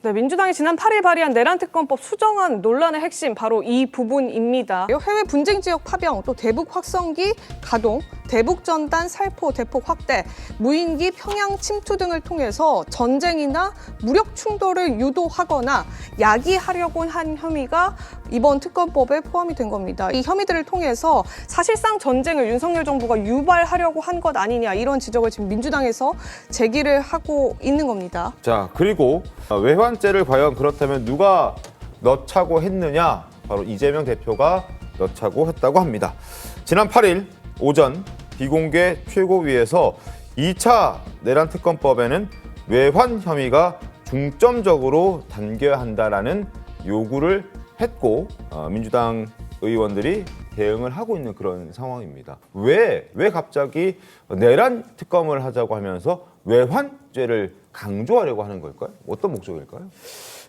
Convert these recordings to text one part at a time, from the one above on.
네, 민주당이 지난 8일 발의한 내란특검법 수정안 논란의 핵심 바로 이 부분입니다. 해외 분쟁 지역 파병, 또 대북 확성기 가동, 대북 전단 살포 대폭 확대, 무인기 평양 침투 등을 통해서 전쟁이나 무력 충돌을 유도하거나 야기하려고 한 혐의가 이번 특검법에 포함이 된 겁니다. 이 혐의들을 통해서 사실상 전쟁을 윤석열 정부가 유발하려고 한 것 아니냐, 이런 지적을 지금 민주당에서 제기를 하고 있는 겁니다. 자, 그리고 외환죄를 과연 그렇다면 누가 넣자고 했느냐? 바로 이재명 대표가 넣자고 했다고 합니다. 지난 8일 오전 비공개 최고위에서 2차 내란특검법에는 외환 혐의가 중점적으로 담겨야 한다라는 요구를 했고, 민주당 의원들이 대응을 하고 있는 그런 상황입니다. 왜 갑자기 내란 특검을 하자고 하면서 외환죄를 강조하려고 하는 걸까요? 어떤 목적일까요?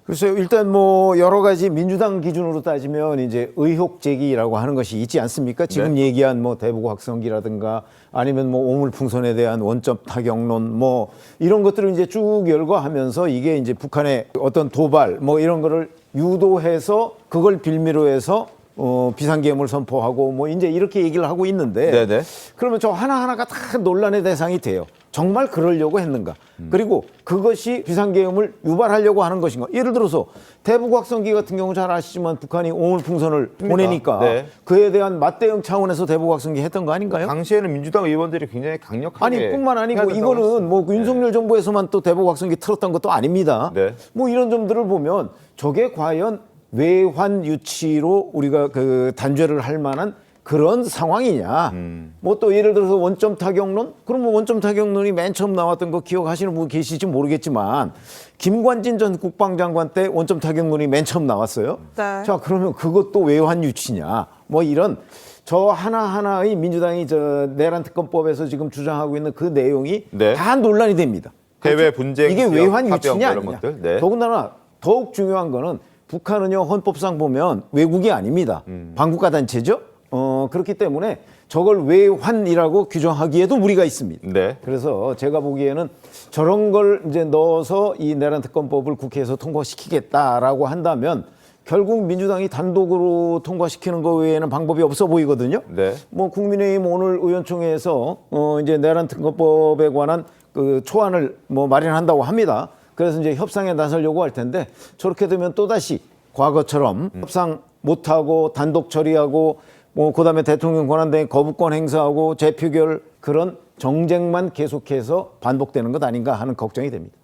글쎄요, 일단 뭐 여러 가지 민주당 기준으로 따지면 이제 의혹 제기라고 하는 것이 있지 않습니까? 지금 네. 얘기한 뭐 대북 확성기라든가 아니면 뭐 오물풍선에 대한 원점 타격론 뭐 이런 것들을 이제 쭉 열거하면서 이게 이제 북한의 어떤 도발 뭐 이런 거를 유도해서 그걸 빌미로 해서 비상계엄을 선포하고 뭐 이제 이렇게 얘기를 하고 있는데, 네네. 그러면 저 하나하나가 다 논란의 대상이 돼요. 정말 그러려고 했는가? 그리고 그것이 비상계엄을 유발하려고 하는 것인가? 예를 들어서 대북 확성기 같은 경우 잘 아시지만 북한이 오물풍선을 보내니까 네. 그에 대한 맞대응 차원에서 대북 확성기 했던 거 아닌가요? 당시에는 민주당 의원들이 굉장히 강력하게 아니 뿐만 아니고 이거는 뭐 윤석열 정부에서만 또 대북 확성기 틀었던 것도 아닙니다. 네. 뭐 이런 점들을 보면 저게 과연 외환 유치로 우리가 그 단죄를 할 만한 그런 상황이냐. 뭐 또 예를 들어서 원점 타격론? 그럼 뭐 원점 타격론이 맨 처음 나왔던 거 기억하시는 분 계실지 모르겠지만 김관진 전 국방장관 때 원점 타격론이 맨 처음 나왔어요. 네. 자, 그러면 그것도 외환 유치냐. 뭐 이런 저 하나하나의 민주당이 저 내란특검법에서 지금 주장하고 있는 그 내용이 네. 다 논란이 됩니다. 해외 분쟁 이게 지역 외환 파병 유치냐 이런 아니냐. 것들. 네. 더군다나 더욱 중요한 거는 북한은요, 헌법상 보면 외국이 아닙니다. 반국가 단체죠. 그렇기 때문에 저걸 외환이라고 규정하기에도 무리가 있습니다. 네. 그래서 제가 보기에는 저런 걸 이제 넣어서 이 내란특검법을 국회에서 통과시키겠다라고 한다면 결국 민주당이 단독으로 통과시키는 거 외에는 방법이 없어 보이거든요. 네. 뭐 국민의힘 오늘 의원총회에서 이제 내란특검법에 관한 그 초안을 뭐 마련한다고 합니다. 그래서 이제 협상에 나서려고 할 텐데 저렇게 되면 또다시 과거처럼 협상 못하고 단독 처리하고 뭐 그다음에 대통령 권한대행 거부권 행사하고 재표결 그런 정쟁만 계속해서 반복되는 것 아닌가 하는 걱정이 됩니다.